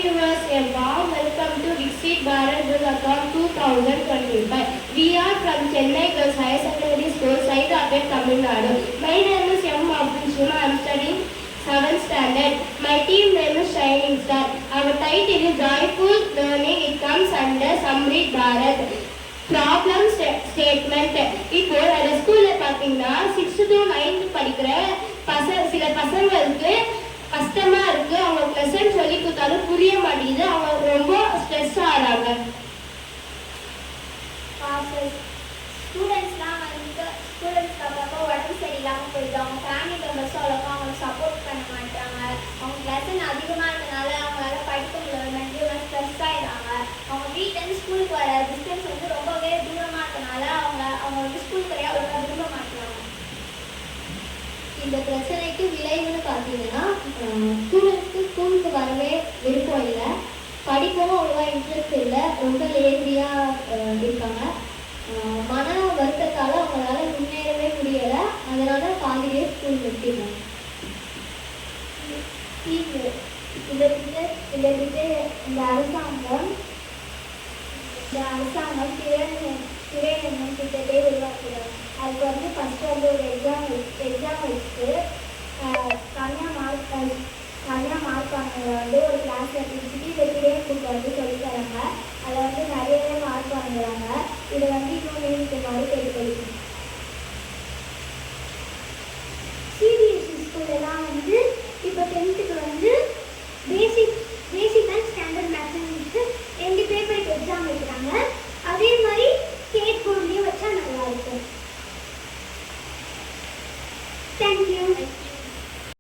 viewers, a warm welcome to Viksit Bharat Vilathon 2025. We are from Chennai Girls Higher Secondary School, Saidapet, Tamil Nadu. My name is M. Abdul. I am studying 7th standard. My team name is Shining Star. Our title is Joyful Learning. It comes under Samrit Bharat. Problem statement. இப்போ அந்த ஸ்கூலில் பார்த்தீங்கன்னா 6th to 9th படிக்கிற சில பசங்களுக்கு கஷ்டமாக இருக்குது. அவங்க லெசன் சொல்லி கொடுத்தாலும் புரிய மாட்டேங்குது. அவங்க ரொம்ப ஸ்ட்ரெஸ் ஆகிறாங்க. ஸ்டூடெண்ட்ஸ்லாம் ஸ்டூடெண்ட்ஸ்க்கு அப்பப்போ உடம்பு சரியில்லாமல் போயிடும். அவங்க ஃபேமிலி மெம்பர்ஸும் அவ்வளோக்கா அவங்களுக்கு சப்போர்ட் பண்ண மாட்டாங்க. அவங்க லெசன் அதிகமாக இருந்தனால அவங்களால படிக்க முடியாது. மென்டலாக ஸ்ட்ரெஸ் ஆகிடுறாங்க. அவங்க வீட்டிலேருந்து ஸ்கூலுக்கு வர டிஸ்டன்ஸ் ரொம்பவே தூரமாக இருக்கனால அவங்க ஸ்கூலுக்கு வரையா அவ்வளோக்கா விரும்ப மாட்டாங்க. இந்த பிரச்சனைக்கு விளைவுன்னு பார்த்தீங்கன்னா ஸ்டூடெண்ட்ஸ்க்கு ஸ்கூலுக்கு வரவே விருப்பம் இல்லை, படிக்கவும் அவ்வளோவா இன்ட்ரெஸ்ட் இல்லை, ரொம்ப லேசியாக இருக்காங்க. மன வருத்தத்தால் அவங்களால முன்னேறவே முடியலை. அதனால பாதியிலே ஸ்கூல் நிறுத்திடுறாங்க. இந்த அரசாங்கம் திரை என்னும் திட்டத்தை உருவாக்குறாங்க. அதுக்கு ஃபஸ்ட்டு ஒரு எக்ஸாம் வச்சுட்டு கம்மியாக மார்க் வாங்குறவங்க ஒரு கிளாஸில் பிடிச்சிட்டு இந்த திரை புக்கை சொல்லித்தராங்க. அதில் நிறையவே மார்க் வாங்குறாங்க. இதை இன்னும் நீதிக்குமாறு